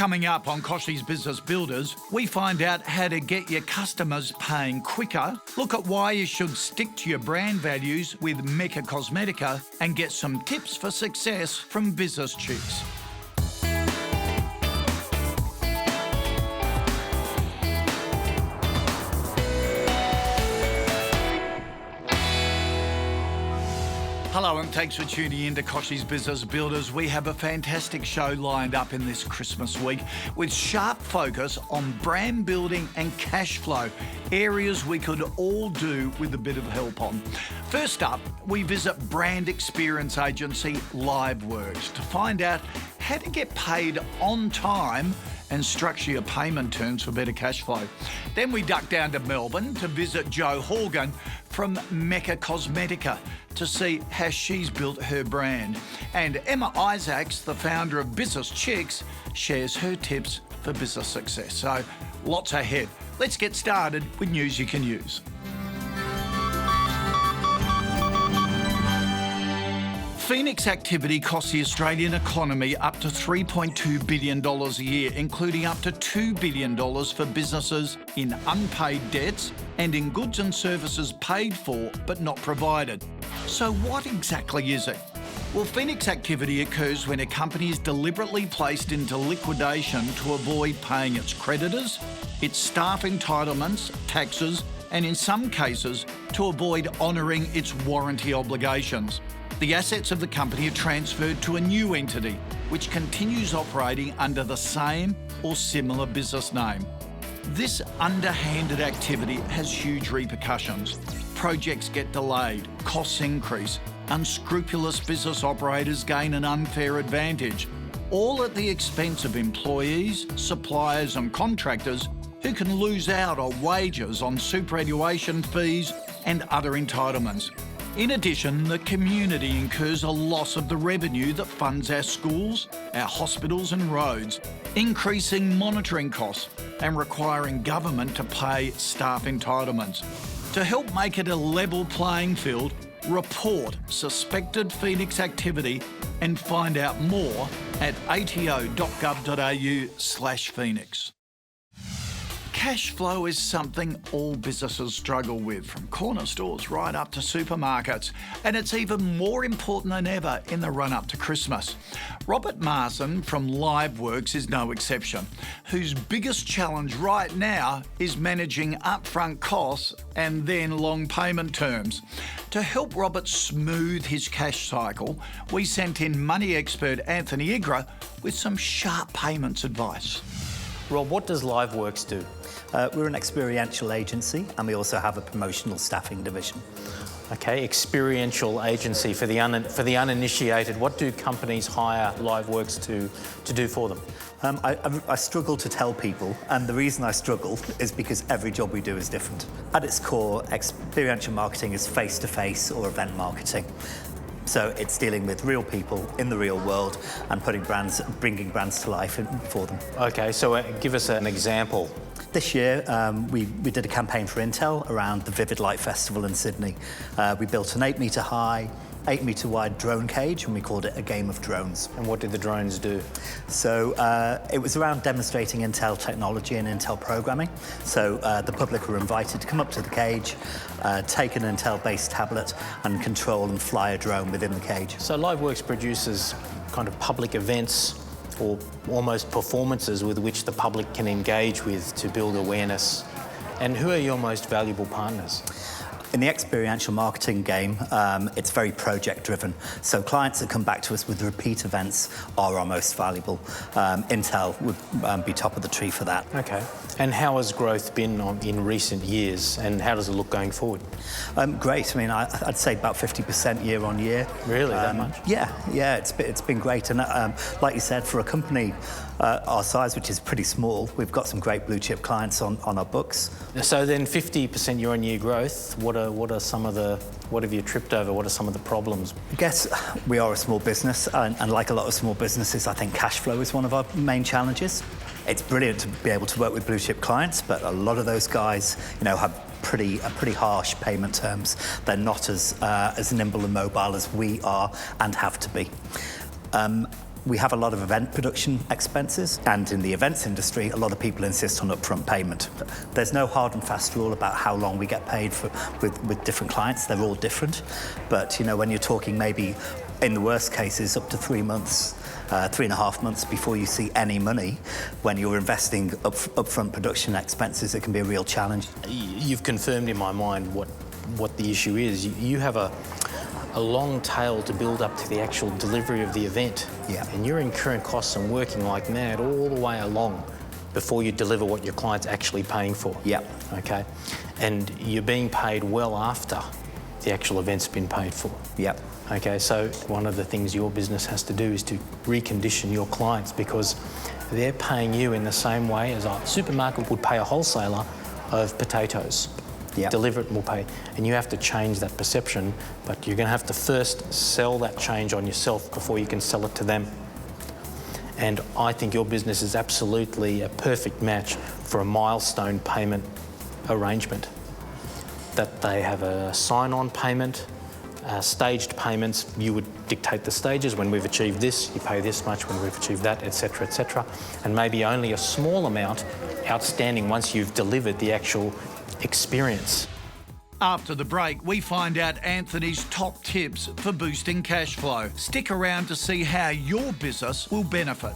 Coming up on Kochie's Business Builders, we find out how to get your customers paying quicker, look at why you should stick to your brand values with Mecca Cosmetica, and get some tips for success from Business Chicks. Hello and thanks for tuning in to Kochie's Business Builders. We have a fantastic show lined up in this Christmas week with sharp focus on brand building and cash flow, areas we could all do with a bit of help on. First up, we visit brand experience agency LiveWorks to find out how to get paid on time and structure your payment terms for better cash flow. Then we duck down to Melbourne to visit Jo Horgan from Mecca Cosmetica to see how she's built her brand. And Emma Isaacs, the founder of Business Chicks, shares her tips for business success. So lots ahead. Let's get started with news you can use. Phoenix activity costs the Australian economy up to $3.2 billion a year, including up to $2 billion for businesses in unpaid debts and in goods and services paid for but not provided. So what exactly is it? Well, Phoenix activity occurs when a company is deliberately placed into liquidation to avoid paying its creditors, its staff entitlements, taxes, and in some cases, to avoid honouring its warranty obligations. The assets of the company are transferred to a new entity, which continues operating under the same or similar business name. This underhanded activity has huge repercussions. Projects get delayed, costs increase, unscrupulous business operators gain an unfair advantage, all at the expense of employees, suppliers and contractors who can lose out on wages, on superannuation fees and other entitlements. In addition, the community incurs a loss of the revenue that funds our schools, our hospitals and roads, increasing monitoring costs and requiring government to pay staff entitlements. To help make it a level playing field, report suspected Phoenix activity and find out more at ato.gov.au/Phoenix. Cash flow is something all businesses struggle with, from corner stores right up to supermarkets, and it's even more important than ever in the run-up to Christmas. Robert Marson from LiveWorks is no exception, whose biggest challenge right now is managing upfront costs and then long payment terms. To help Robert smooth his cash cycle, we sent in money expert Anthony Igra with some sharp payments advice. Rob, what does LiveWorks do? We're an experiential agency and we also have a promotional staffing division. Okay, experiential agency for the uninitiated. What do companies hire LiveWorks to do for them? I struggle to tell people, and the reason I struggle is because every job we do is different. At its core, experiential marketing is face-to-face or event marketing. So it's dealing with real people in the real world and bringing brands to life for them. Okay, so give us an example. This year, we did a campaign for Intel around the Vivid Light Festival in Sydney. We built an 8-metre high, 8-metre wide drone cage, and we called it a game of drones. And what did the drones do? So it was around demonstrating Intel technology and Intel programming. So the public were invited to come up to the cage, take an Intel-based tablet and control and fly a drone within the cage. So LiveWorks produces kind of public events or almost performances with which the public can engage with to build awareness. And who are your most valuable partners? In the experiential marketing game, it's very project-driven. So clients that come back to us with repeat events are our most valuable. Intel would be top of the tree for that. Okay. And how has growth been in recent years, and how does it look going forward? Great. I mean, I'd say about 50% year on year. Really, that much? Yeah, it's been great. And like you said, for a company our size, which is pretty small, we've got some great blue chip clients on our books. So then 50% year on year growth, what have you tripped over? What are some of the problems? I guess we are a small business, and like a lot of small businesses, I think cash flow is one of our main challenges. It's brilliant to be able to work with blue chip clients, but a lot of those guys, have pretty harsh payment terms. They're not as nimble and mobile as we are and have to be. We have a lot of event production expenses, and in the events industry, a lot of people insist on upfront payment. There's no hard and fast rule about how long we get paid with different clients. They're all different. But, when you're talking maybe, in the worst cases, up to 3 months, 3.5 months before you see any money, when you're investing upfront production expenses, it can be a real challenge. You've confirmed in my mind what the issue is. You have a long tail to build up to the actual delivery of the event. Yeah. And you're incurring costs and working like mad all the way along before you deliver what your client's actually paying for. Yeah. Okay. And you're being paid well after the actual event's been paid for. Yeah. Okay, so one of the things your business has to do is to recondition your clients, because they're paying you in the same way as a supermarket would pay a wholesaler of potatoes. Yep. Deliver it and we'll pay. And you have to change that perception, but you're going to have to first sell that change on yourself before you can sell it to them. And I think your business is absolutely a perfect match for a milestone payment arrangement. That they have a sign-on payment, staged payments. You would dictate the stages. When we've achieved this, you pay this much. When we've achieved that, etc., etc. And maybe only a small amount outstanding once you've delivered the actual experience. After the break, we find out Anthony's top tips for boosting cash flow. Stick around to see how your business will benefit.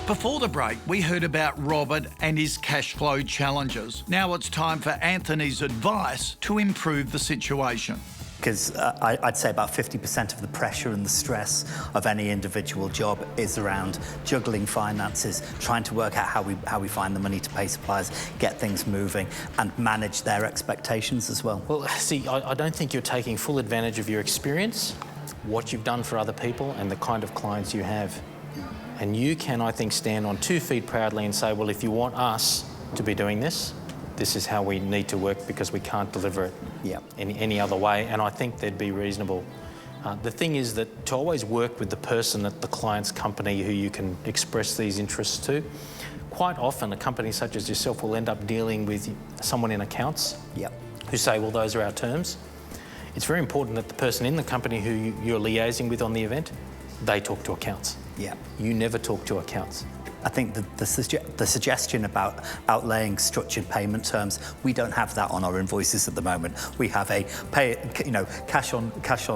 Before the break, we heard about Robert and his cash flow challenges. Now it's time for Anthony's advice to improve the situation. Because I'd say about 50% of the pressure and the stress of any individual job is around juggling finances, trying to work out how we find the money to pay suppliers, get things moving, and manage their expectations as well. Well, see, I don't think you're taking full advantage of your experience, what you've done for other people, and the kind of clients you have. And you can, I think, stand on 2 feet proudly and say, well, if you want us to be doing this, this is how we need to work, because we can't deliver it any other way. And I think they'd be reasonable. The thing is that to always work with the person at the client's company who you can express these interests to. Quite often, a company such as yourself will end up dealing with someone in accounts who say, well, those are our terms. It's very important that the person in the company who you're liaising with on the event, they talk to accounts. You never talk to accounts. I think the suggestion about outlaying structured payment terms, we don't have that on our invoices at the moment. We have a cash on.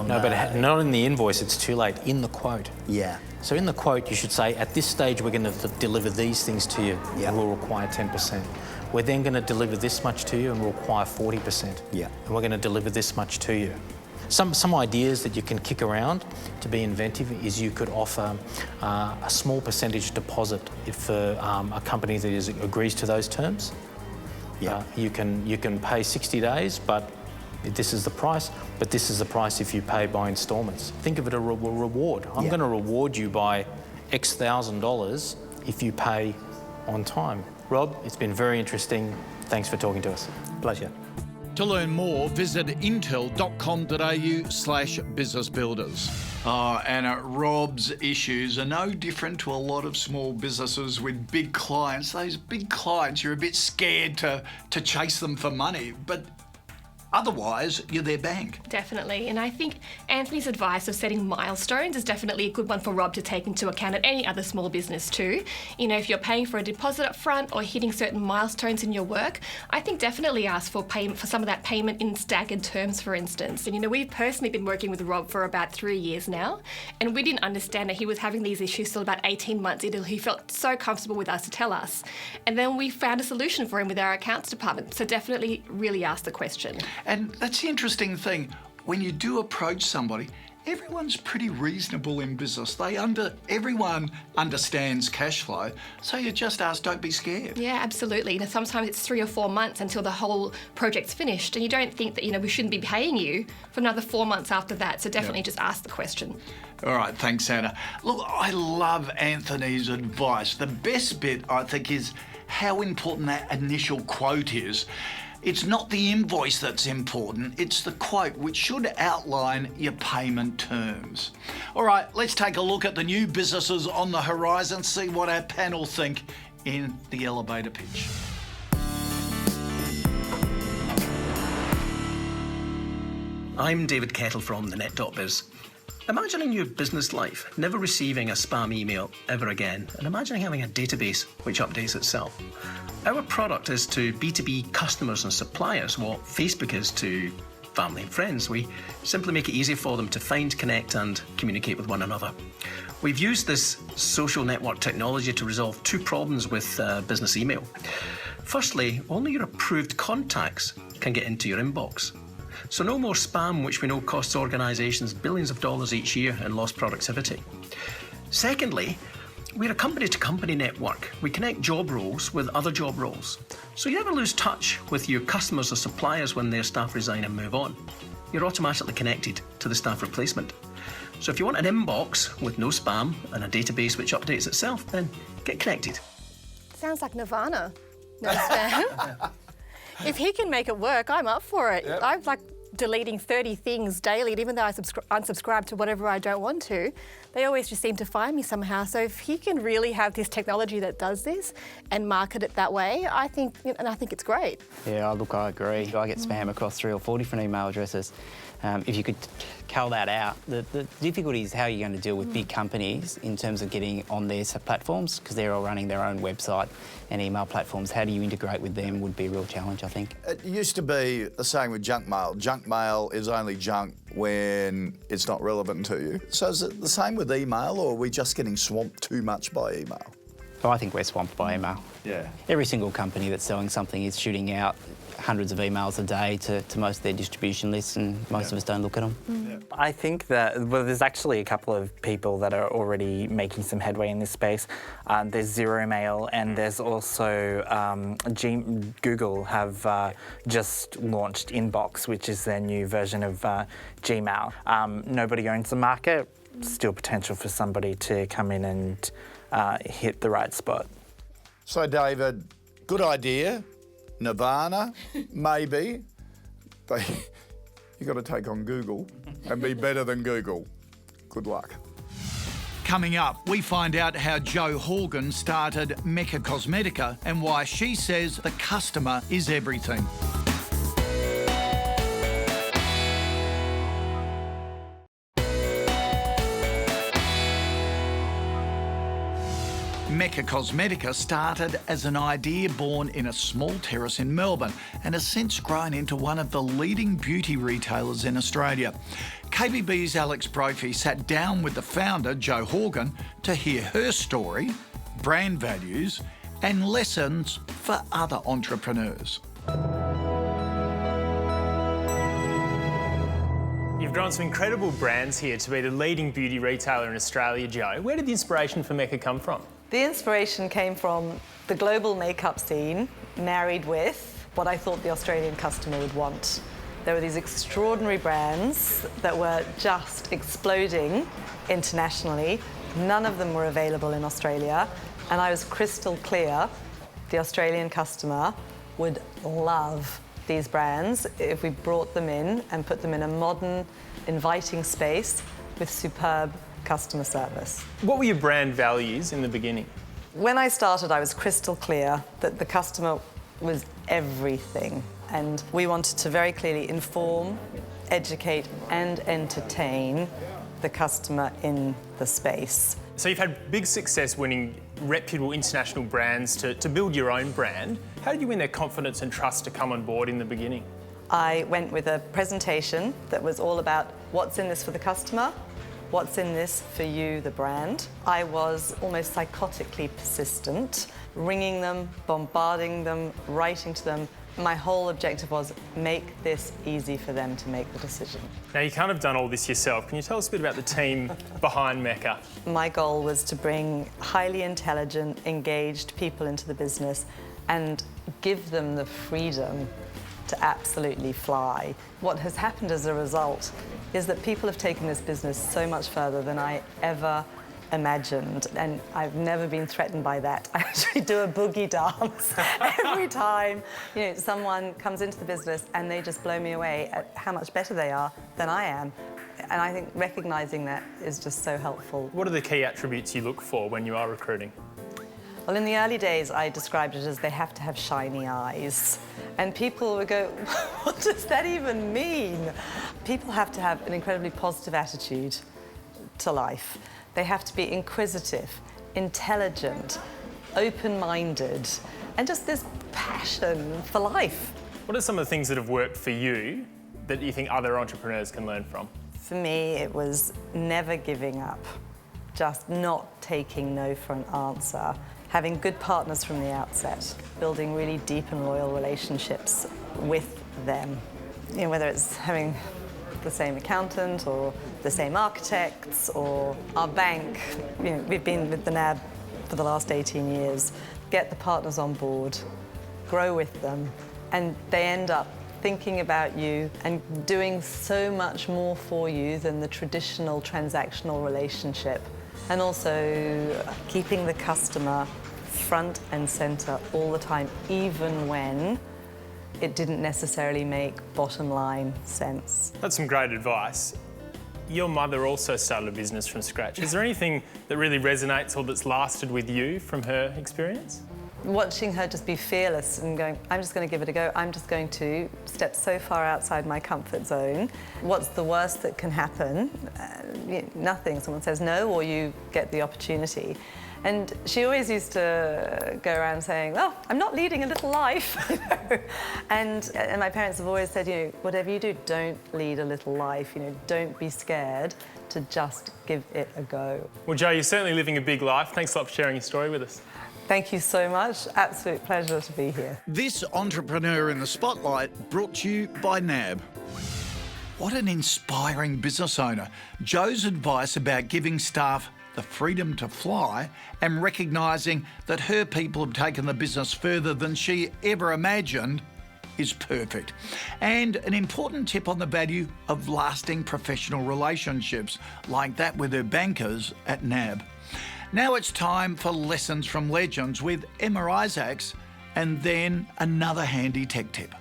No, but not in the invoice. It's too late. In the quote. Yeah. So in the quote, you should say, at this stage, we're going to deliver these things to you, and we'll require 10%. We're then going to deliver this much to you, and we'll require 40%. And we're going to deliver this much to you. Some ideas that you can kick around to be inventive is you could offer a small percentage deposit for a company that agrees to those terms. You can pay 60 days, but this is the price. But this is the price if you pay by instalments. Think of it as a reward. I'm going to reward you by X $1,000 if you pay on time. Rob, it's been very interesting. Thanks for talking to us. Pleasure. To learn more, visit intel.com.au/businessbuilders. Anna, Rob's issues are no different to a lot of small businesses with big clients. Those big clients, you're a bit scared to chase them for money, but otherwise, you're their bank. Definitely. And I think Anthony's advice of setting milestones is definitely a good one for Rob to take into account at any other small business too. If you're paying for a deposit up front or hitting certain milestones in your work, I think definitely ask for payment for some of that payment in staggered terms, for instance. And we've personally been working with Rob for about 3 years now, and we didn't understand that he was having these issues till about 18 months until he felt so comfortable with us to tell us. And then we found a solution for him with our accounts department. So definitely really ask the question. And that's the interesting thing. When you do approach somebody, everyone's pretty reasonable in business. Everyone understands cash flow, so you just ask, don't be scared. Yeah, absolutely. Sometimes it's 3 or 4 months until the whole project's finished, and you don't think that we shouldn't be paying you for another 4 months after that. So definitely just ask the question. All right, thanks, Anna. Look, I love Anthony's advice. The best bit, I think, is how important that initial quote is. It's not the invoice that's important, it's the quote, which should outline your payment terms. All right, let's take a look at the new businesses on the horizon, see what our panel think in the elevator pitch. I'm David Kettle from thenet.biz. Imagining your business life never receiving a spam email ever again, and imagining having a database which updates itself. Our product is to B2B customers and suppliers what Facebook is to family and friends. We simply make it easy for them to find, connect and communicate with one another. We've used this social network technology to resolve two problems with business email. Firstly, only your approved contacts can get into your inbox. So no more spam, which we know costs organisations billions of dollars each year in lost productivity. Secondly, we're a company-to-company network. We connect job roles with other job roles. So you never lose touch with your customers or suppliers when their staff resign and move on. You're automatically connected to the staff replacement. So if you want an inbox with no spam and a database which updates itself, then get connected. Sounds like Nirvana. No spam. If he can make it work, I'm up for it. Yep. I'm like deleting 30 things daily, and even though I unsubscribe to whatever I don't want to, they always just seem to find me somehow. So if he can really have this technology that does this and market it that way, I think it's great. Yeah, look, I agree. I get spam across 3 or 4 different email addresses. If you could cull that out, the difficulty is how you're going to deal with big companies in terms of getting on their platforms, because they're all running their own website and email platforms. How do you integrate with them would be a real challenge, I think. It used to be the same with junk mail. Junk mail is only junk when it's not relevant to you. So is it the same with email, or are we just getting swamped too much by email? So I think we're swamped by email. Yeah. Every single company that's selling something is shooting out hundreds of emails a day to most of their distribution lists, and most of us don't look at them. I think that, well, there's actually a couple of people that are already making some headway in this space. There's Zero Mail, and there's also Google have just launched Inbox, which is their new version of Gmail. Nobody owns the market, still potential for somebody to come in and hit the right spot. So, David, good idea. Nirvana, maybe. But you've got to take on Google and be better than Google. Good luck. Coming up, we find out how Jo Horgan started Mecca Cosmetica and why she says the customer is everything. Mecca Cosmetica started as an idea born in a small terrace in Melbourne and has since grown into one of the leading beauty retailers in Australia. KBB's Alex Brophy sat down with the founder, Jo Horgan, to hear her story, brand values and lessons for other entrepreneurs. You've grown some incredible brands here to be the leading beauty retailer in Australia, Jo. Where did the inspiration for Mecca come from? The inspiration came from the global makeup scene, married with what I thought the Australian customer would want. There were these extraordinary brands that were just exploding internationally. None of them were available in Australia, and I was crystal clear the Australian customer would love these brands if we brought them in and put them in a modern, inviting space with superb customer service. What were your brand values in the beginning? When I started, I was crystal clear that the customer was everything, and we wanted to very clearly inform, educate and entertain the customer in the space. So you've had big success winning reputable international brands to build your own brand. How did you win their confidence and trust to come on board in the beginning? I went with a presentation that was all about what's in this for the customer, what's in this for you, the brand. I was almost psychotically persistent, ringing them, bombarding them, writing to them. My whole objective was make this easy for them to make the decision. Now, you can't have done all this yourself. Can you tell us a bit about the team behind Mecca? My goal was to bring highly intelligent, engaged people into the business and give them the freedom to absolutely fly. What has happened as a result is that people have taken this business so much further than I ever imagined, and I've never been threatened by that. I actually do a boogie dance every time someone comes into the business, and they just blow me away at how much better they are than I am. And I think recognising that is just so helpful. What are the key attributes you look for when you are recruiting? Well, in the early days, I described it as they have to have shiny eyes. And people would go, what does that even mean? People have to have an incredibly positive attitude to life. They have to be inquisitive, intelligent, open-minded, and just this passion for life. What are some of the things that have worked for you that you think other entrepreneurs can learn from? For me, it was never giving up, just not taking no for an answer, having good partners from the outset, building really deep and loyal relationships with them. You know, whether it's having the same accountant or the same architects or our bank. You know, we've been with the NAB for the last 18 years. Get the partners on board, grow with them, and they end up thinking about you and doing so much more for you than the traditional transactional relationship. And also keeping the customer front and centre all the time, even when it didn't necessarily make bottom line sense. That's some great advice. Your mother also started a business from scratch. Is there anything that really resonates or that's lasted with you from her experience? Watching her just be fearless and going, I'm just going to give it a go. I'm just going to step so far outside my comfort zone. What's the worst that can happen? Nothing. Someone says no, or you get the opportunity. And she always used to go around saying, oh, I'm not leading a little life. and my parents have always said, you know, whatever you do, don't lead a little life. You know, don't be scared to just give it a go. Well, Jo, you're certainly living a big life. Thanks a lot for sharing your story with us. Thank you so much. Absolute pleasure to be here. This Entrepreneur in the Spotlight brought to you by NAB. What an inspiring business owner. Jo's advice about giving staff the freedom to fly and recognising that her people have taken the business further than she ever imagined is perfect. And an important tip on the value of lasting professional relationships, like that with her bankers at NAB. Now it's time for Lessons from Legends with Emma Isaacs, and then another handy tech tip.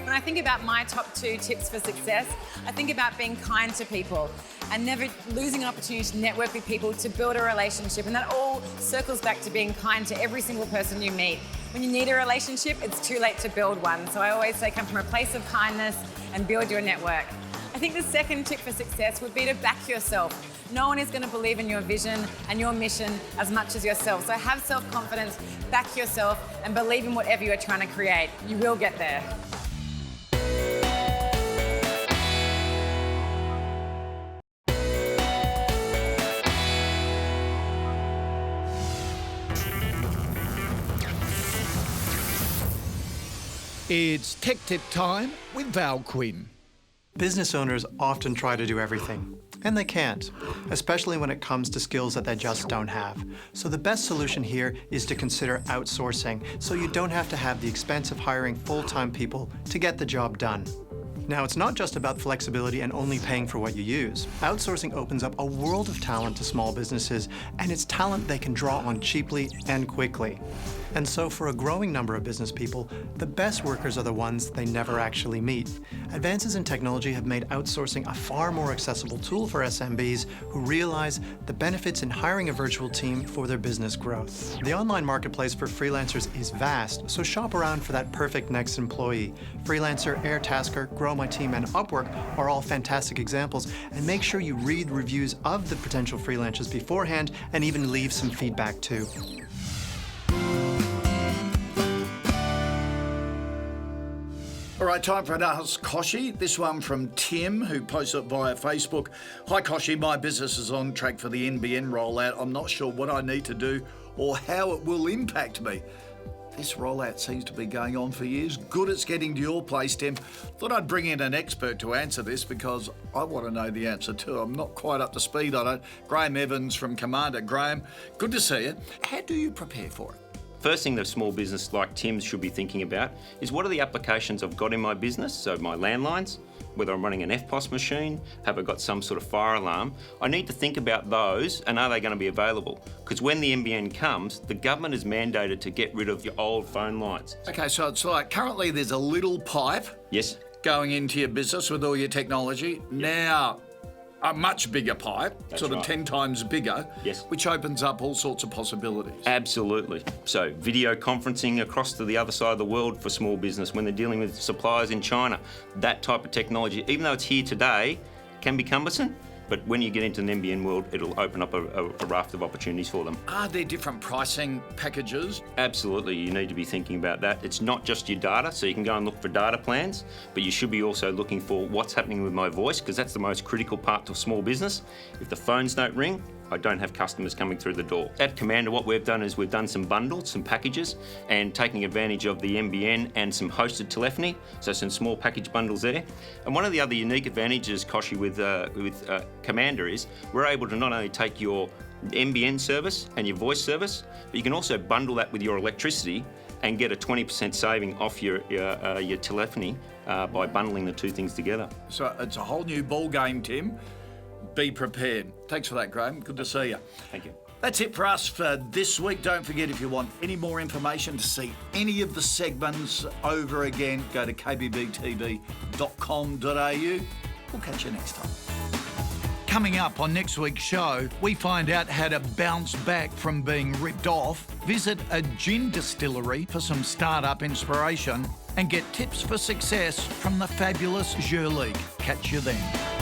When I think about my top 2 tips for success, I think about being kind to people and never losing an opportunity to network with people, to build a relationship. And that all circles back to being kind to every single person you meet. When you need a relationship, it's too late to build one. So I always say come from a place of kindness and build your network. I think the second tip for success would be to back yourself. No one is going to believe in your vision and your mission as much as yourself. So have self-confidence, back yourself, and believe in whatever you're trying to create. You will get there. It's Tech Tip time with Val Quinn. Business owners often try to do everything, and they can't, especially when it comes to skills that they just don't have. So the best solution here is to consider outsourcing, so you don't have to have the expense of hiring full-time people to get the job done. Now, it's not just about flexibility and only paying for what you use. Outsourcing opens up a world of talent to small businesses, and it's talent they can draw on cheaply and quickly. And so for a growing number of business people, the best workers are the ones they never actually meet. Advances in technology have made outsourcing a far more accessible tool for SMBs who realize the benefits in hiring a virtual team for their business growth. The online marketplace for freelancers is vast, so shop around for that perfect next employee. Freelancer, Airtasker, Grow My Team, and Upwork are all fantastic examples, and make sure you read reviews of the potential freelancers beforehand and even leave some feedback too. All right, time for an Ask Kochie. This one from Tim, who posted it via Facebook. Hi, Kochie. My business is on track for the NBN rollout. I'm not sure what I need to do or how it will impact me. This rollout seems to be going on for years. Good it's getting to your place, Tim. Thought I'd bring in an expert to answer this because I want to know the answer too. I'm not quite up to speed on it. Graham Evans from Commander. Graham, good to see you. How do you prepare for it? First thing that a small business like Tim's should be thinking about is what are the applications I've got in my business, so my landlines, whether I'm running an FPOS machine, have I got some sort of fire alarm? I need to think about those and are they going to be available? Because when the NBN comes, the government is mandated to get rid of your old phone lines. Okay, so it's like currently there's a little pipe Yes. going into your business with all your technology. Now, a much bigger pipe, That's sort of right. 10 times bigger, Yes. which opens up all sorts of possibilities. Absolutely. So video conferencing across to the other side of the world for small business when they're dealing with suppliers in China. That type of technology, even though it's here today, can be cumbersome. But when you get into an NBN world, it'll open up a raft of opportunities for them. Are there different pricing packages? Absolutely, you need to be thinking about that. It's not just your data, so you can go and look for data plans, but you should be also looking for what's happening with my voice, because that's the most critical part to a small business. If the phones don't ring, I don't have customers coming through the door. At Commander, what we've done is we've done some bundles, some packages, and taking advantage of the NBN and some hosted telephony, so some small package bundles there. And one of the other unique advantages, Kochie, with Commander is we're able to not only take your NBN service and your voice service, but you can also bundle that with your electricity and get a 20% saving off your telephony by bundling the two things together. So it's a whole new ball game, Tim. Be prepared. Thanks for that, Graham. Good to see you. Thank you. That's it for us for this week. Don't forget, if you want any more information to see any of the segments over again, go to kbbtv.com.au. We'll catch you next time. Coming up on next week's show, we find out how to bounce back from being ripped off, visit a gin distillery for some startup inspiration, and get tips for success from the fabulous League. Catch you then.